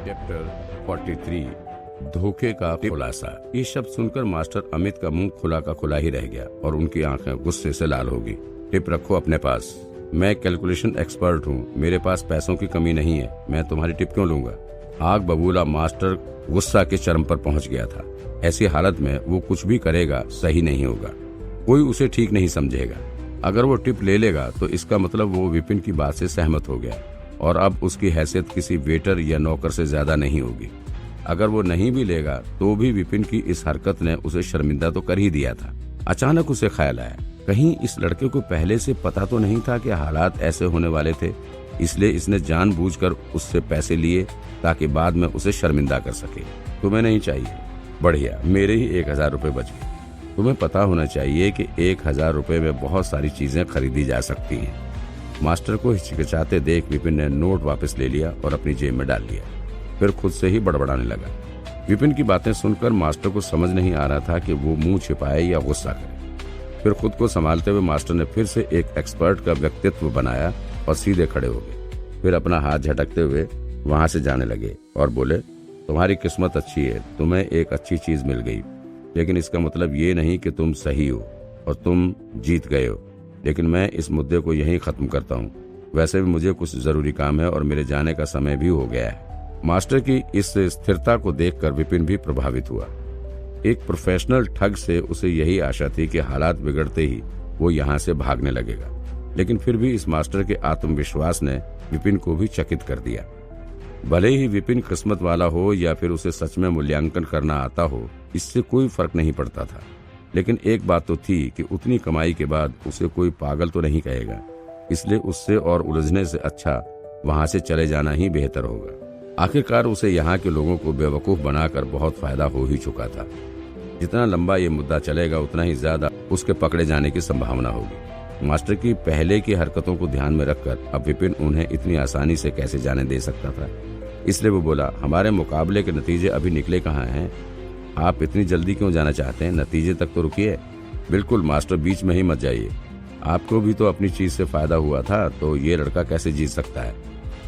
Chapter 43 धोखे का खुलासा। ये शब्द सुनकर मास्टर अमित का मुंह खुला का खुला ही रह गया और उनकी आंखें गुस्से से लाल होगी। टिप रखो अपने पास, मैं कैलकुलेशन एक्सपर्ट हूँ, मेरे पास पैसों की कमी नहीं है, मैं तुम्हारी टिप क्यों लूंगा। आग बबूला मास्टर गुस्सा के चरम पर पहुंच गया था। ऐसी हालत में वो कुछ भी करेगा सही नहीं होगा, कोई उसे ठीक नहीं समझेगा। अगर वो टिप ले लेगा तो इसका मतलब वो विपिन की बात से सहमत हो गया और अब उसकी हैसियत किसी वेटर या नौकर से ज्यादा नहीं होगी। अगर वो नहीं भी लेगा तो भी विपिन की इस हरकत ने उसे शर्मिंदा तो कर ही दिया था। अचानक उसे ख्याल आया, कहीं इस लड़के को पहले से पता तो नहीं था कि हालात ऐसे होने वाले थे, इसलिए इसने जानबूझकर उससे पैसे लिए ताकि बाद में उसे शर्मिंदा कर सके। तुम्हें नहीं चाहिए, बढ़िया, मेरे ही 1000 रुपए बच गए। तुम्हें पता होना चाहिए कि 1000 रुपए में बहुत सारी चीजें खरीदी जा सकती हैं। मास्टर को हिचकिचाते देख विपिन ने नोट वापस ले लिया और अपनी जेब में डाल लिया। फिर खुद से ही बड़बड़ाने लगा। विपिन की बातें सुनकर मास्टर को समझ नहीं आ रहा था कि वो मुंह छिपाए या गुस्सा करे। फिर खुद को संभालते हुए मास्टर ने फिर से एक एक्सपर्ट का व्यक्तित्व बनाया और सीधे खड़े हो गए। फिर अपना हाथ झटकते हुए वहां से जाने लगे और बोले, तुम्हारी किस्मत अच्छी है, तुम्हें एक अच्छी चीज मिल गई, लेकिन इसका मतलब ये नहीं कि तुम सही हो और तुम जीत गए हो। लेकिन मैं इस मुद्दे को यहीं खत्म करता हूँ। वैसे भी मुझे कुछ जरूरी काम है और मेरे जाने का समय भी हो गया है। मास्टर की इस स्थिरता को देखकर विपिन भी प्रभावित हुआ। एक प्रोफेशनल ठग से उसे यही आशा थी कि हालात बिगड़ते ही वो यहाँ से भागने लगेगा, लेकिन फिर भी इस मास्टर के आत्मविश्वास ने विपिन को भी चकित कर दिया। भले ही विपिन किस्मत वाला हो या फिर उसे सच में मूल्यांकन करना आता हो, इससे कोई फर्क नहीं पड़ता था। लेकिन एक बात तो थी कि उतनी कमाई के बाद उसे कोई पागल तो नहीं कहेगा, इसलिए उससे और उलझने से अच्छा वहां से चले जाना ही बेहतर होगा। आखिरकार उसे यहाँ के लोगों को बेवकूफ बनाकर बहुत फायदा हो ही चुका था। जितना लंबा ये मुद्दा चलेगा उतना ही ज्यादा उसके पकड़े जाने की संभावना होगी। मास्टर की पहले की हरकतों को ध्यान में रखकर अब विपिन उन्हें इतनी आसानी से कैसे जाने दे सकता था। इसलिए वो बोला, हमारे मुकाबले के नतीजे अभी निकले कहाँ हैं? आप इतनी जल्दी क्यों जाना चाहते हैं? नतीजे तक तो रुकिए। बिल्कुल मास्टर, बीच में ही मत जाइए। आपको भी तो अपनी चीज से फायदा हुआ था, तो ये लड़का कैसे जीत सकता है?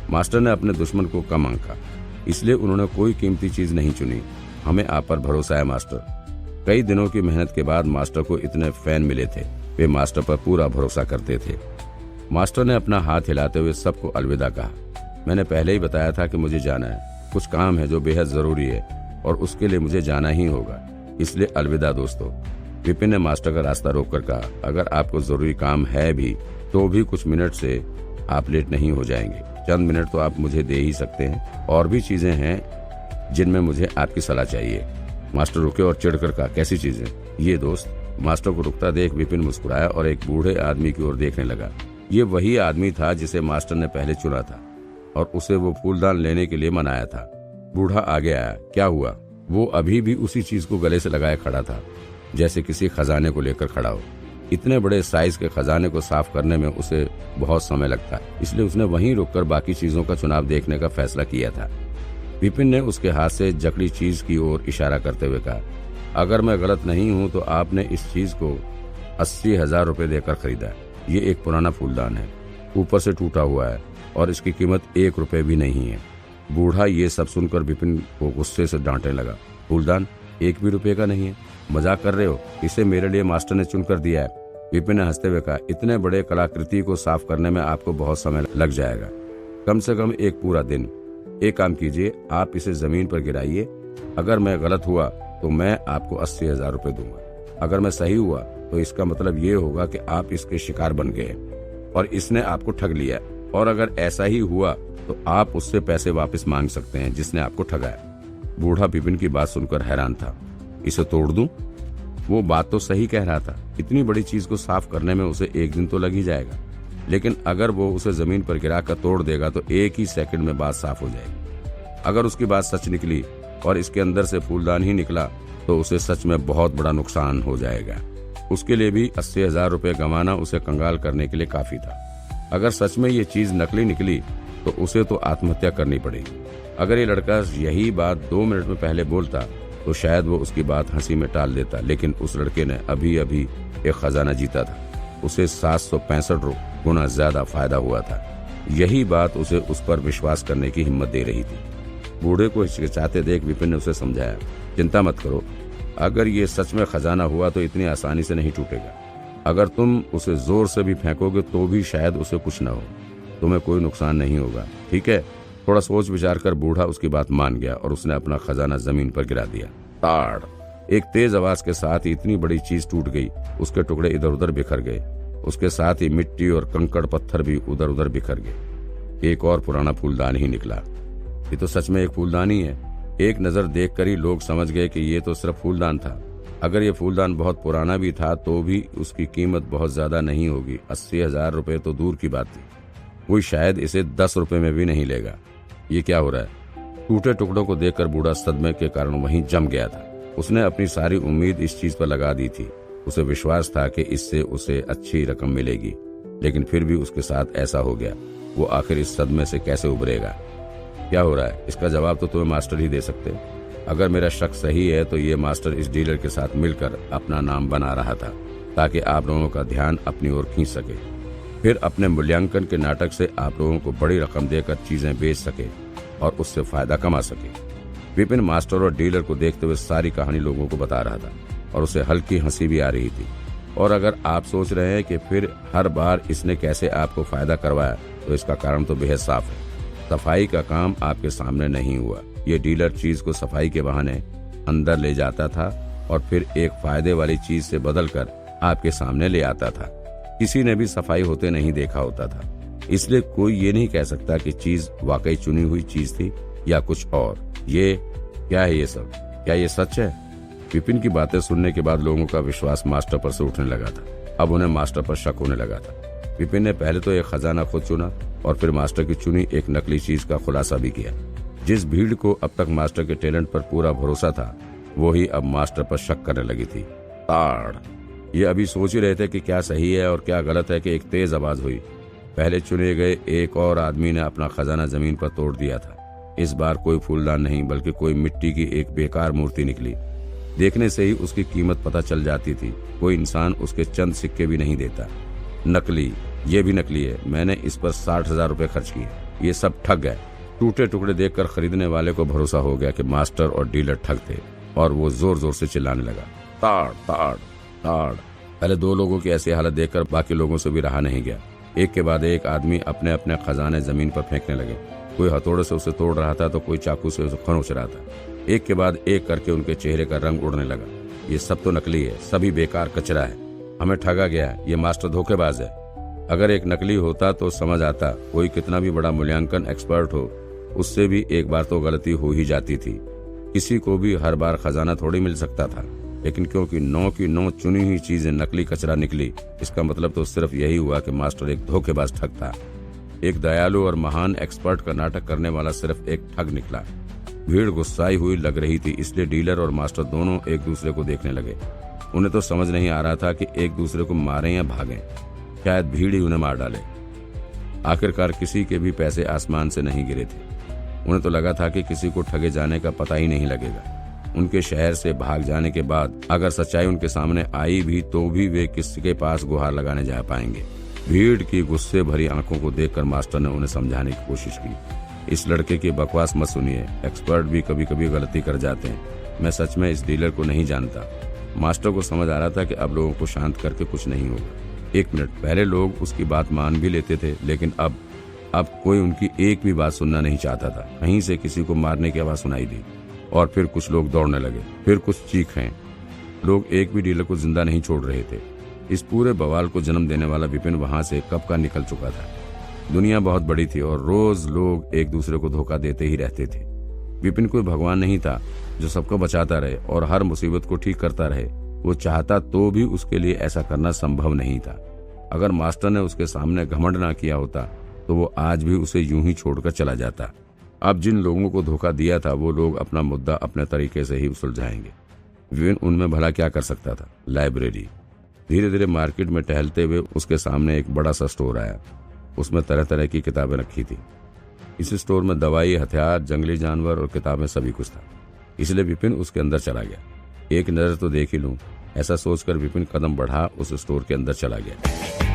मास्टर ने अपने दुश्मन को कम आंका, इसलिए उन्होंने कोई कीमती चीज नहीं चुनी। हमें आप पर भरोसा है मास्टर। कई दिनों की मेहनत के बाद मास्टर को इतने फैन मिले थे, वे मास्टर पर पूरा भरोसा करते थे। मास्टर ने अपना हाथ हिलाते हुए सबको अलविदा कहा। मैंने पहले ही बताया था कि मुझे जाना है, कुछ काम है जो बेहद जरूरी है और उसके लिए मुझे जाना ही होगा, इसलिए अलविदा दोस्तों। विपिन ने मास्टर का रास्ता रोककर कहा, अगर आपको जरूरी काम है भी तो भी कुछ मिनट से आप लेट नहीं हो जाएंगे। चंद मिनट तो आप मुझे दे ही सकते हैं, और भी चीजें हैं जिनमें मुझे आपकी सलाह चाहिए। मास्टर रुके और चिढ़कर कहा, कैसी चीजें? ये दोस्त। मास्टर को रुकता देख विपिन मुस्कुराया और एक बूढ़े आदमी की ओर देखने लगा। ये वही आदमी था जिसे मास्टर ने पहले चुना था और उसे वो फूलदान लेने के लिए मनाया था। बूढ़ा आगे आया। क्या हुआ? वो अभी भी उसी चीज को गले से लगाए खड़ा था, जैसे किसी खजाने को लेकर खड़ा हो। इतने बड़े साइज के खजाने को साफ करने में उसे बहुत समय लगता है, इसलिए उसने वहीं रुककर बाकी चीजों का चुनाव देखने का फैसला किया था। विपिन ने उसके हाथ से जकड़ी चीज की ओर इशारा करते हुए कहा, अगर मैं गलत नहीं हूं तो आपने इस चीज को 80,000 रुपए देकर खरीदा है। ये एक पुराना फूलदान है, ऊपर से टूटा हुआ है और इसकी कीमत 1 रुपए भी नहीं है। बूढ़ा ये सब सुनकर विपिन को गुस्से से डांटने लगा। फूलदान 1 भी रुपए का नहीं है? मजाक कर रहे हो? इसे मेरे लिए मास्टर ने चुन कर दिया है। विपिन ने हंसते हुए कहा, इतने बड़े कलाकृति को साफ करने में आपको बहुत समय लग जाएगा, कम से कम एक पूरा दिन। एक काम कीजिए, आप इसे जमीन पर गिराइए। अगर मैं गलत हुआ तो मैं आपको 80,000 रुपए दूंगा। अगर मैं सही हुआ तो इसका मतलब ये होगा कि आप इसके शिकार बन गए और इसने आपको ठग लिया, और अगर ऐसा ही हुआ तो आप उससे पैसे वापस मांग सकते हैं जिसने आपको ठगाया। बूढ़ा विपिन की बात सुनकर हैरान था। इसे तोड़ दूं? वो बात तो सही कह रहा था, इतनी बड़ी चीज को साफ करने में उसे 1 दिन तो लग ही जाएगा, लेकिन अगर वो उसे जमीन पर गिराकर तोड़ देगा तो 1 ही सेकंड में बात साफ हो जाएगी। अगर उसकी बात सच निकली और इसके अंदर से फूलदान ही निकला तो उसे सच में बहुत बड़ा नुकसान हो जाएगा। उसके लिए भी 80,000 रुपए गंवाना उसे कंगाल करने के लिए काफी था। अगर सच में ये चीज नकली निकली तो उसे तो आत्महत्या करनी पड़ेगी। अगर ये लड़का यही बात 2 मिनट में पहले बोलता तो शायद वो उसकी बात हंसी में टाल देता, लेकिन उस लड़के ने अभी अभी एक खजाना जीता था, उसे 765 गुना ज्यादा फायदा हुआ था। यही बात उसे उस पर विश्वास करने की हिम्मत दे रही थी। बूढ़े को हिचकिचाते देख विपिन ने उसे समझाया, चिंता मत करो, अगर ये सच में खजाना हुआ तो इतनी आसानी से नहीं टूटेगा। अगर तुम उसे जोर से भी फेंकोगे तो भी शायद उसे कुछ न हो, तुम्हें कोई नुकसान नहीं होगा, ठीक है। थोड़ा सोच विचार कर बूढ़ा उसकी बात मान गया और उसने अपना खजाना जमीन पर गिरा दिया। ताड़! एक तेज आवाज के साथ इतनी बड़ी चीज टूट गई, उसके टुकड़े इधर उधर बिखर गए। उसके साथ ही मिट्टी और कंकड़ पत्थर भी उधर उधर बिखर गए। एक और पुराना फूलदान ही निकला। ये तो सच में एक फूलदान ही है। एक नजर देखकर ही लोग समझ गए कि ये तो सिर्फ फूलदान था। अगर ये फूलदान बहुत पुराना भी था तो भी उसकी कीमत बहुत ज्यादा नहीं होगी। 80,000 रुपए तो दूर की बात थी, कोई शायद इसे 10 रुपए में भी नहीं लेगा। ये क्या हो रहा है? टूटे टुकड़ों को देखकर बूढ़ा सदमे के कारण वहीं जम गया था। उसने अपनी सारी उम्मीद इस चीज पर लगा दी थी। उसे विश्वास था कि इससे उसे अच्छी रकम मिलेगी, लेकिन फिर भी उसके साथ ऐसा हो गया। वो आखिर इस सदमे से कैसे उभरेगा? क्या हो रहा है? इसका जवाब तो तुम्हें मास्टर ही दे सकते। अगर मेरा शक सही है तो ये मास्टर इस डीलर के साथ मिलकर अपना नाम बना रहा था ताकि आप लोगों का ध्यान अपनी ओर खींच सके, फिर अपने मूल्यांकन के नाटक से आप लोगों को बड़ी रकम देकर चीजें बेच सके और उससे फायदा कमा सके। विपिन मास्टर और डीलर को देखते हुए सारी कहानी लोगों को बता रहा था और उसे हल्की हंसी भी आ रही थी। और अगर आप सोच रहे हैं कि फिर हर बार इसने कैसे आपको फायदा करवाया, तो इसका कारण तो बेहद साफ है। सफाई का काम आपके सामने नहीं हुआ। ये डीलर चीज को सफाई के बहाने अंदर ले जाता था और फिर एक फायदे वाली चीज से बदलकर आपके सामने ले आता था। किसी ने भी सफाई होते नहीं देखा होता था, इसलिए कोई ये नहीं कह सकता कि चीज वाकई चुनी हुई चीज थी या कुछ और। ये क्या है? ये सब क्या ये सच है? विपिन की बातें सुनने के बाद लोगों का विश्वास मास्टर पर से उठने लगा था। अब उन्हें मास्टर पर शक होने लगा था। विपिन ने पहले तो एक खजाना खुद चुना और फिर मास्टर की चुनी एक नकली चीज का खुलासा भी किया। जिस भीड़ को अब तक मास्टर के टैलेंट पर पूरा भरोसा था, वो ही अब मास्टर पर शक करने लगी थी। ताड़! ये अभी सोच ही रहे थे कि क्या सही है और क्या गलत है कि एक तेज आवाज हुई। पहले चुने गए एक और आदमी ने अपना खजाना जमीन पर तोड़ दिया था। इस बार कोई फूलदान नहीं बल्कि कोई मिट्टी की एक बेकार मूर्ति निकली। देखने से ही उसकी कीमत पता चल जाती थी। कोई इंसान उसके चंद सिक्के भी नहीं देता। नकली! ये भी नकली है। मैंने इस पर 60,000 रुपए खर्च किए। ये सब ठग है। टूटे टुकड़े देखकर खरीदने वाले को भरोसा हो गया कि मास्टर और डीलर ठग थे और वो जोर जोर से चिल्लाने लगा, ताड़ ताड़ ताड़। पहले दो लोगों की ऐसी हालत देखकर बाकी लोगों से भी रहा नहीं गया। एक के बाद एक आदमी अपने अपने खजाने जमीन पर फेंकने लगे। कोई हथौड़े से उसे तोड़ रहा था तो कोई चाकू से उसे खरोंच रहा था। एक के बाद एक करके उनके चेहरे का रंग उड़ने लगा। ये सब तो नकली है, सभी बेकार कचरा है। हमें ठगा गया, ये मास्टर धोखेबाज है। अगर एक नकली होता तो समझ आता। कोई कितना भी बड़ा मूल्यांकन एक्सपर्ट हो, उससे भी एक बार तो गलती हो ही जाती थी। किसी को भी हर बार खजाना थोड़ी मिल सकता था, लेकिन क्योंकि 9 की 9 चुनी हुई चीजें नकली कचरा निकली, इसका मतलब तो सिर्फ यही हुआ कि मास्टर एक धोखेबाज ठग था। एक दयालु और महान एक्सपर्ट का नाटक करने वाला सिर्फ एक ठग निकला। भीड़ गुस्साई हुई लग रही थी, इसलिए डीलर और मास्टर दोनों एक दूसरे को देखने लगे। उन्हें तो समझ नहीं आ रहा था कि एक दूसरे को मारें या भागें। शायद भीड़ ही उन्हें मार डाले। आखिरकार किसी के भी पैसे आसमान से नहीं गिरे थे। उन्हें तो लगा था कि किसी को ठगे जाने का पता ही नहीं लगेगा। उनके शहर से भाग जाने के बाद अगर सच्चाई उनके सामने आई भी तो भी वे किसके पास गुहार लगाने जा पाएंगे। भीड़ की गुस्से भरी आंखों को देखकर मास्टर ने उन्हें समझाने की कोशिश की। इस लड़के की बकवास मत सुनिए, एक्सपर्ट भी कभी कभी गलती कर जाते हैं। मैं सच में इस डीलर को नहीं जानता। मास्टर को समझ आ रहा था कि अब लोगों को शांत करके कुछ नहीं होगा। 1 मिनट पहले लोग उसकी बात मान भी लेते थे, लेकिन अब कोई उनकी एक भी बात सुनना नहीं चाहता था। कहीं से किसी को मारने की आवाज सुनाई दी और फिर कुछ लोग दौड़ने लगे, फिर कुछ चीखें। लोग एक भी डीलर को जिंदा नहीं छोड़ रहे थे। इस पूरे बवाल को जन्म देने वाला विपिन वहां से कब का निकल चुका था। दुनिया बहुत बड़ी थी और रोज लोग एक दूसरे को धोखा देते ही रहते थे। विपिन कोई भगवान नहीं था जो सबको बचाता रहे और हर मुसीबत को ठीक करता रहे। वो चाहता तो भी उसके लिए ऐसा करना संभव नहीं था। अगर मास्टर ने उसके सामने घमंड ना किया होता तो वो आज भी उसे यूं ही छोड़कर चला जाता। अब जिन लोगों को धोखा दिया था वो लोग अपना मुद्दा अपने तरीके से ही सुलझाएंगे। विपिन उनमें भला क्या कर सकता था। लाइब्रेरी। धीरे धीरे मार्केट में टहलते हुए उसके सामने एक बड़ा सा स्टोर आया। उसमें तरह तरह की किताबें रखी थी। इस स्टोर में दवाई, हथियार, जंगली जानवर और किताबें सभी कुछ था। इसलिए विपिन उसके अंदर चला गया। एक नजर तो देख ही लूं, ऐसा सोचकर विपिन कदम बढ़ा उस स्टोर के अंदर चला गया।